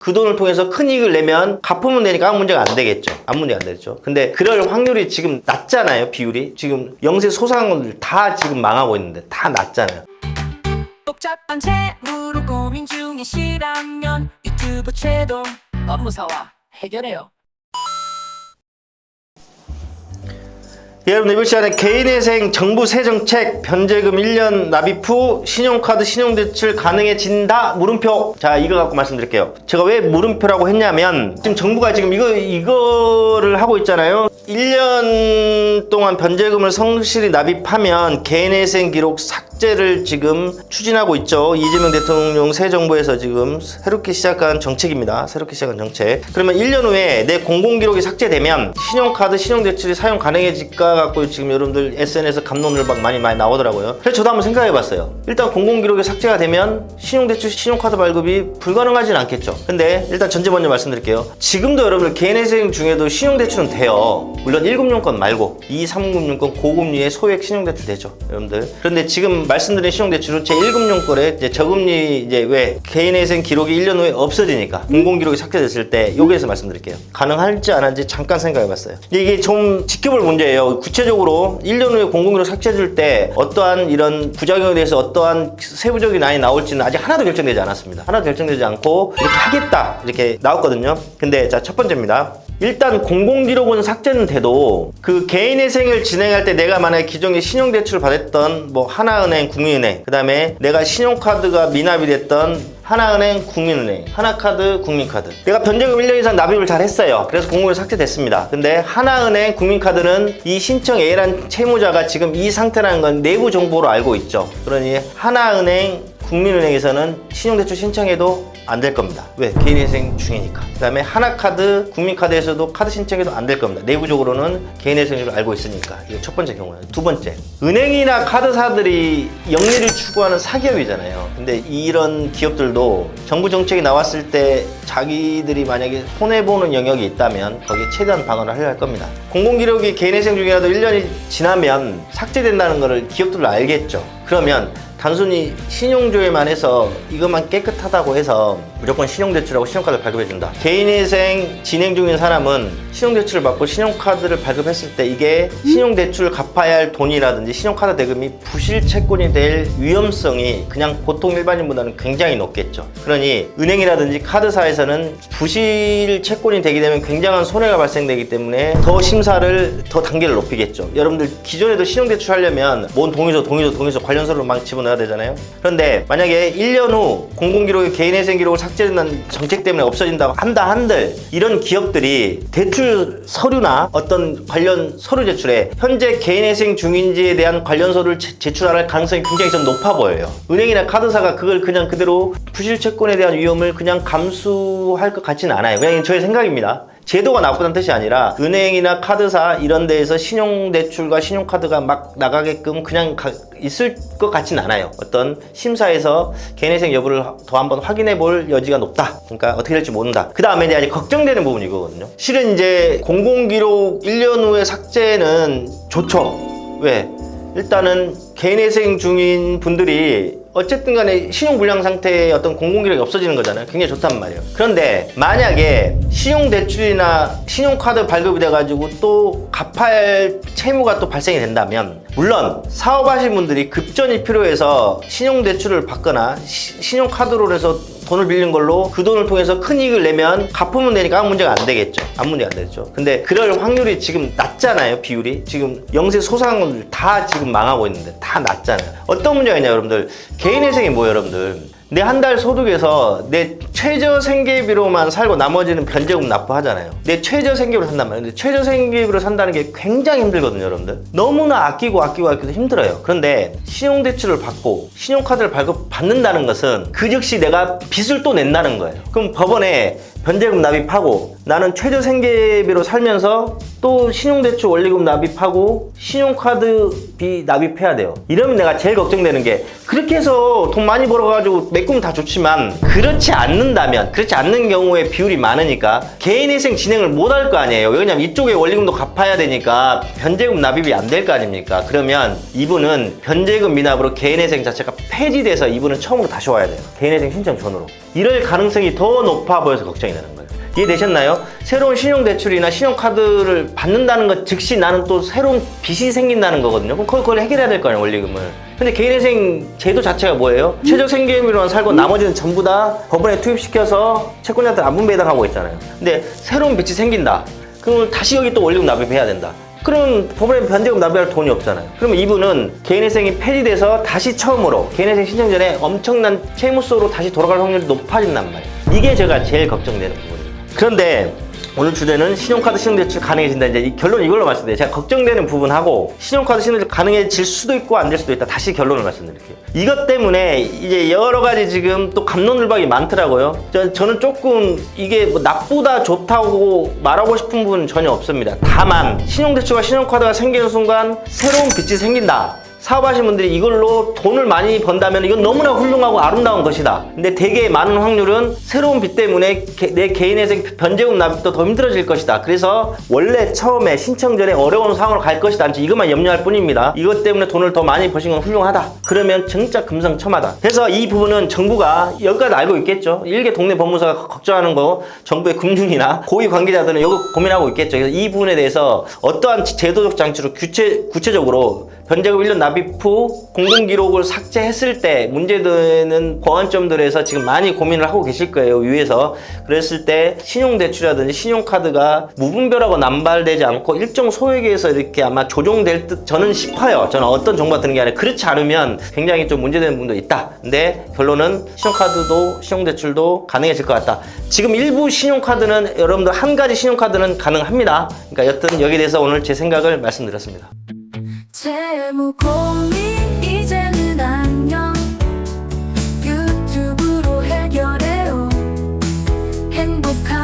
그 돈을 통해서 큰 이익을 내면 갚으면 되니까 아무 문제가 안 되겠죠. 아무 문제가 안 되겠죠. 근데 그럴 확률이 지금 낮잖아요. 비율이. 지금 영세 소상공인들 다 지금 망하고 있는데 다 낮잖아요. 복잡한 채무로 고민 중이시라면 유튜브 채동 업무사와 해결해요. 여러분 이번 시간에 개인회생 정부 세정책 변제금 1년 납입 후 신용카드 신용대출 가능해진다 물음표. 자, 이거 갖고 말씀드릴게요. 제가 왜 물음표라고 했냐면 지금 정부가 지금 이거를 하고 있잖아요. 1년 동안 변제금을 성실히 납입하면 개인회생 기록 삭제를 지금 추진하고 있죠. 이재명 대통령 새 정부에서 지금 새롭게 시작한 정책입니다. 새롭게 시작한 정책. 그러면 1년 후에 내 공공기록이 삭제되면 신용카드 신용대출이 사용 가능해질까 갖고 지금 여러분들 SNS에서 감론을 막 많이 나오더라고요. 그래서 저도 한번 생각해봤어요. 일단 공공기록이 삭제가 되면 신용대출 신용카드 발급이 불가능하진 않겠죠. 근데 일단 전제 먼저 말씀드릴게요. 지금도 여러분들 개인회생 중에도 신용대출은 돼요. 물론 1금융권 말고 2, 3금융권 고금리의 소액 신용대출 되죠, 여러분들. 그런데 지금 말씀드린 신용대출은 제 1금융권에 이제 저금리 왜 개인회생 기록이 1년 후에 없어지니까 공공기록이 삭제됐을 때 여기에서 말씀드릴게요. 가능할지 안 할지 잠깐 생각해봤어요. 이게 좀 지켜볼 문제예요. 구체적으로 1년 후에 공공기록 삭제해줄 때 어떠한 이런 부작용에 대해서 어떠한 세부적인 안이 나올지는 아직 하나도 결정되지 않았습니다. 하나도 결정되지 않고 이렇게 하겠다 이렇게 나왔거든요. 근데 자, 첫 번째입니다. 일단 공공기록은 삭제는 돼도 그 개인회생을 진행할 때 내가 만약에 기존에 신용대출을 받았던 뭐 하나은행, 국민은행, 그 다음에 내가 신용카드가 미납이 됐던 하나은행, 국민은행, 하나카드, 국민카드. 내가 변제금 1년 이상 납입을 잘 했어요. 그래서 공공기록 삭제됐습니다. 근데 하나은행, 국민카드는 이 신청 A란 채무자가 지금 이 상태라는 건 내부 정보로 알고 있죠. 그러니 하나은행, 국민은행에서는 신용대출 신청해도 안 될 겁니다. 왜? 개인회생 중이니까. 그 다음에 하나카드, 국민카드에서도 카드 신청해도 안 될 겁니다. 내부적으로는 개인회생으로 알고 있으니까. 이게 첫 번째 경우예요. 두 번째, 은행이나 카드사들이 영리를 추구하는 사기업이잖아요. 근데 이런 기업들도 정부 정책이 나왔을 때 자기들이 만약에 손해보는 영역이 있다면 거기에 최대한 방어를 하려 할 겁니다. 공공기록이 개인회생 중이라도 1년이 지나면 삭제된다는 것을 기업들도 알겠죠. 그러면 단순히 신용조회만 해서 이것만 깨끗하다고 해서 무조건 신용대출하고 신용카드를 발급해준다. 개인회생 진행 중인 사람은 신용대출을 받고 신용카드를 발급했을 때 이게 신용대출을 갚아야 할 돈이라든지 신용카드 대금이 부실채권이 될 위험성이 그냥 보통 일반인보다는 굉장히 높겠죠. 그러니 은행이라든지 카드사에서는 부실채권이 되게 되면 굉장한 손해가 발생되기 때문에 더 심사를 더 단계를 높이겠죠. 여러분들 기존에도 신용대출 하려면 뭔 동의서 관련서를 막 집어넣어야 되잖아요. 그런데 만약에 1년 후 공공기록의 개인회생 기록을 삭제된다는 정책 때문에 없어진다고 한들 이런 기업들이 대출 서류나 어떤 관련 서류 제출에 현재 개인회생 중인지에 대한 관련 서류를 제출할 가능성이 굉장히 좀 높아 보여요. 은행이나 카드사가 그걸 그냥 그대로 부실채권에 대한 위험을 그냥 감수할 것 같지는 않아요. 그냥 저의 생각입니다. 제도가 나쁘다는 뜻이 아니라 은행이나 카드사 이런 데에서 신용대출과 신용카드가 막 나가게끔 그냥 있을 것 같진 않아요. 어떤 심사에서 개인회생 여부를 더 한번 확인해 볼 여지가 높다. 그러니까 어떻게 될지 모른다. 그 다음에 이제 아직 걱정되는 부분이 이거거든요. 실은 이제 공공기록 1년 후에 삭제는 좋죠. 왜? 일단은 개인회생 중인 분들이 어쨌든 간에 신용불량 상태의 어떤 공공기록이 없어지는 거잖아요. 굉장히 좋단 말이에요. 그런데 만약에 신용대출이나 신용카드 발급이 돼가지고 또 갚아야 할 채무가 또 발생이 된다면 물론 사업하시는 분들이 급전이 필요해서 신용대출을 받거나 신용카드로 해서 돈을 빌린 걸로 그 돈을 통해서 큰 이익을 내면 갚으면 되니까 아무 문제가 안 되겠죠. 아무 문제가 안 되겠죠. 근데 그럴 확률이 지금 낮잖아요. 비율이. 지금 영세 소상공인들 다 지금 망하고 있는데 다 낮잖아요. 어떤 문제가 있냐 여러분들. 개인회생이 뭐예요 여러분들. 내 한 달 소득에서 내 최저 생계비로만 살고 나머지는 변제금 납부하잖아요. 내 최저 생계비로 산단 말이에요. 근데 최저 생계비로 산다는 게 굉장히 힘들거든요, 여러분들. 너무나 아끼고 힘들어요. 그런데 신용대출을 받고 신용카드를 발급받는다는 것은 그 즉시 내가 빚을 또 낸다는 거예요. 그럼 법원에 변제금 납입하고 나는 최저 생계비로 살면서 또 신용대출 원리금 납입하고 신용카드비 납입해야 돼요. 이러면 내가 제일 걱정되는 게 그렇게 해서 돈 많이 벌어가지고 내 꿈 다 좋지만 그렇지 않는 경우에 비율이 많으니까 개인회생 진행을 못 할 거 아니에요. 왜냐면 이쪽에 원리금도 갚아야 되니까 변제금 납입이 안 될 거 아닙니까? 그러면 이분은 변제금 미납으로 개인회생 자체가 폐지돼서 이분은 처음으로 다시 와야 돼요. 개인회생 신청 전으로. 이럴 가능성이 더 높아 보여서 걱정이 되는 거예요. 이해되셨나요? 새로운 신용대출이나 신용카드를 받는다는 것 즉시 나는 또 새로운 빚이 생긴다는 거거든요. 그럼 그걸 해결해야 될 거 아니에요, 원리금을. 근데 개인회생 제도 자체가 뭐예요? 최저 생계비로만 살고 나머지는 전부 다 법원에 투입시켜서 채권자한테 안분배당하고 있잖아요. 근데 새로운 빚이 생긴다. 그럼 다시 여기 또 원리금 납입해야 된다. 그럼 법원에 변제금 납입할 돈이 없잖아요. 그러면 이분은 개인회생이 폐지돼서 다시 처음으로 개인회생 신청 전에 엄청난 채무소로 다시 돌아갈 확률이 높아진단 말이에요. 이게 제가 제일 걱정되는 부분이에요. 그런데 오늘 주제는 신용카드 신용대출 가능해진다. 이제 이 결론 이걸로 말씀드려요. 제가 걱정되는 부분하고 신용카드 신용대출 가능해질 수도 있고 안 될 수도 있다. 다시 결론을 말씀드릴게요. 이것 때문에 이제 여러 가지 지금 또 갑론을박이 많더라고요. 저는 조금 이게 뭐 나쁘다 좋다고 말하고 싶은 부분은 전혀 없습니다. 다만 신용대출과 신용카드가 생기는 순간 새로운 빚이 생긴다. 사업하시는 분들이 이걸로 돈을 많이 번다면 이건 너무나 훌륭하고 아름다운 것이다. 근데 되게 많은 확률은 새로운 빚 때문에 내 개인회생 변제금 납입도 더 힘들어질 것이다. 그래서 원래 처음에 신청 전에 어려운 상황으로 갈 것이다. 이것만 염려할 뿐입니다. 이것 때문에 돈을 더 많이 버신 건 훌륭하다. 그러면 진짜 금상첨화다. 그래서 이 부분은 정부가 여기까지 알고 있겠죠. 일개 동네 법무사가 걱정하는 거 정부의 금융이나 고위 관계자들은 이거 고민하고 있겠죠. 그래서 이 부분에 대해서 어떠한 제도적 장치로 구체적으로 변제금 1년 납입 후 공공기록을 삭제했을 때 문제되는 보완점들에서 지금 많이 고민을 하고 계실 거예요, 위에서. 그랬을 때 신용대출이라든지 신용카드가 무분별하고 남발되지 않고 일정 소액에서 이렇게 아마 조정될 듯 저는 싶어요. 저는 어떤 정보가 드는 게 아니라 그렇지 않으면 굉장히 좀 문제되는 부분도 있다. 근데 결론은 신용카드도 신용대출도 가능해질 것 같다. 지금 일부 신용카드는 여러분들 한 가지 신용카드는 가능합니다. 그러니까 여튼 여기에 대해서 오늘 제 생각을 말씀드렸습니다. 재무 고민 이제는 안녕 유튜브로 해결해요 행복한